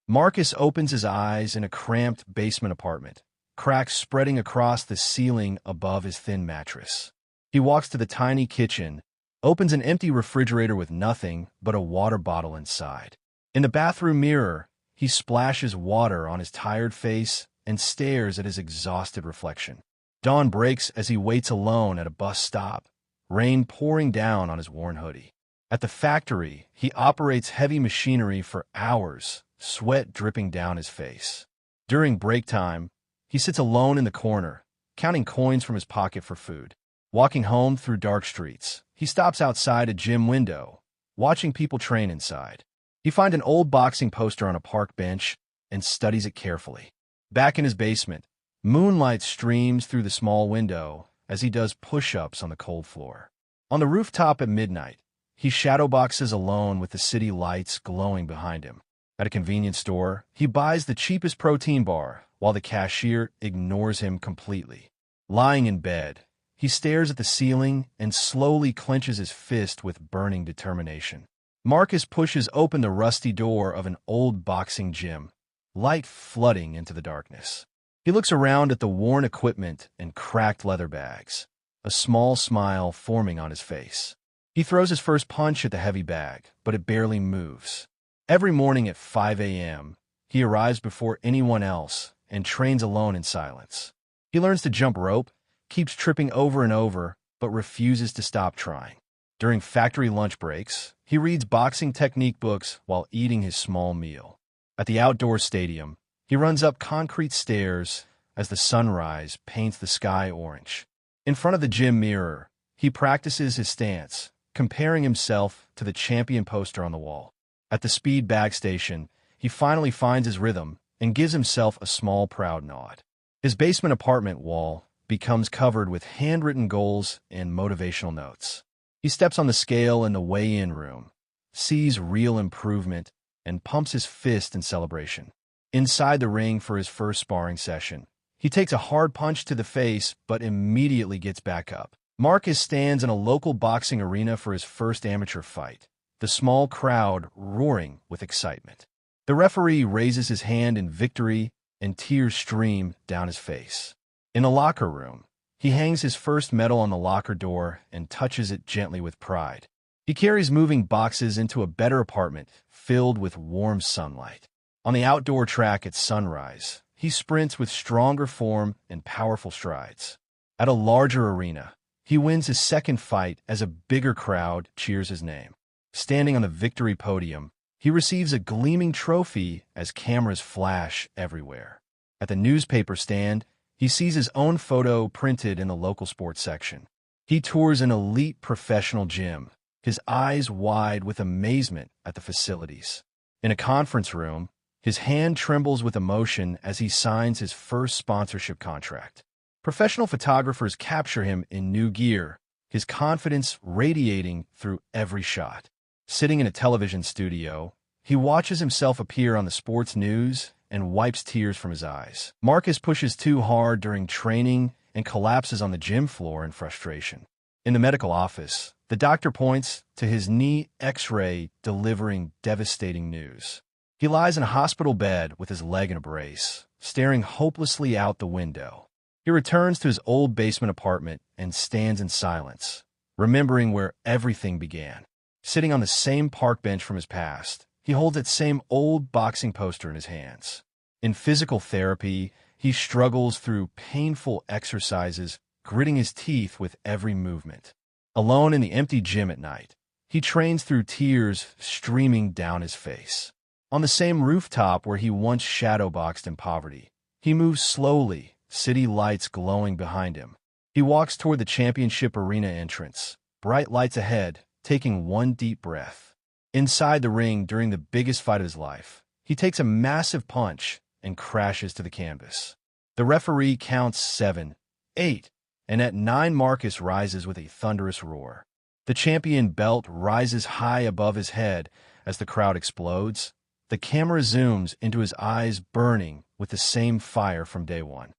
Marcus opens his eyes in a cramped basement apartment, cracks spreading across the ceiling above his thin mattress. He walks to the tiny kitchen, opens an empty refrigerator with nothing but a water bottle inside. In the bathroom mirror, he splashes water on his tired face and stares at his exhausted reflection. Dawn breaks as he waits alone at a bus stop, rain pouring down on his worn hoodie. At the factory, he operates heavy machinery for hours, sweat dripping down his face. During break time, he sits alone in the corner, counting coins from his pocket for food. Walking home through dark streets, he stops outside a gym window, watching people train inside. He finds an old boxing poster on a park bench and studies it carefully. Back in his basement, moonlight streams through the small window as he does push-ups on the cold floor. On the rooftop at midnight, he shadowboxes alone with the city lights glowing behind him. At a convenience store, he buys the cheapest protein bar while the cashier ignores him completely. Lying in bed, he stares at the ceiling and slowly clenches his fist with burning determination. Marcus pushes open the rusty door of an old boxing gym, light flooding into the darkness. He looks around at the worn equipment and cracked leather bags, a small smile forming on his face. He throws his first punch at the heavy bag, but it barely moves. Every morning at 5 a.m., he arrives before anyone else and trains alone in silence. He learns to jump rope, keeps tripping over and over, but refuses to stop trying. During factory lunch breaks, he reads boxing technique books while eating his small meal. At the outdoor stadium, he runs up concrete stairs as the sunrise paints the sky orange. In front of the gym mirror, he practices his stance, comparing himself to the champion poster on the wall. At the speed bag station, he finally finds his rhythm and gives himself a small proud nod. His basement apartment wall becomes covered with handwritten goals and motivational notes. He steps on the scale in the weigh-in room, sees real improvement, and pumps his fist in celebration. Inside the ring for his first sparring session, he takes a hard punch to the face but immediately gets back up. Marcus stands in a local boxing arena for his first amateur fight, the small crowd roaring with excitement. The referee raises his hand in victory and tears stream down his face. In a locker room, he hangs his first medal on the locker door and touches it gently with pride. He carries moving boxes into a better apartment filled with warm sunlight. On the outdoor track at sunrise, he sprints with stronger form and powerful strides. At a larger arena, he wins his second fight as a bigger crowd cheers his name. Standing on the victory podium, he receives a gleaming trophy as cameras flash everywhere. At the newspaper stand, he sees his own photo printed in the local sports section. He tours an elite professional gym, his eyes wide with amazement at the facilities. In a conference room, his hand trembles with emotion as he signs his first sponsorship contract. Professional photographers capture him in new gear, his confidence radiating through every shot. Sitting in a television studio, he watches himself appear on the sports news and wipes tears from his eyes. Marcus pushes too hard during training and collapses on the gym floor in frustration. In the medical office, the doctor points to his knee X-ray delivering devastating news. He lies in a hospital bed with his leg in a brace, staring hopelessly out the window. He returns to his old basement apartment and stands in silence, remembering where everything began. Sitting on the same park bench from his past, he holds that same old boxing poster in his hands. In physical therapy, he struggles through painful exercises, gritting his teeth with every movement. Alone in the empty gym at night, he trains through tears streaming down his face. On the same rooftop where he once shadowboxed in poverty, he moves slowly, city lights glowing behind him. He walks toward the championship arena entrance, bright lights ahead, taking one deep breath. Inside the ring during the biggest fight of his life, he takes a massive punch and crashes to the canvas. The referee counts 7, 8, and at 9 Marcus rises with a thunderous roar. The champion belt rises high above his head as the crowd explodes. The camera zooms into his eyes burning with the same fire from day one.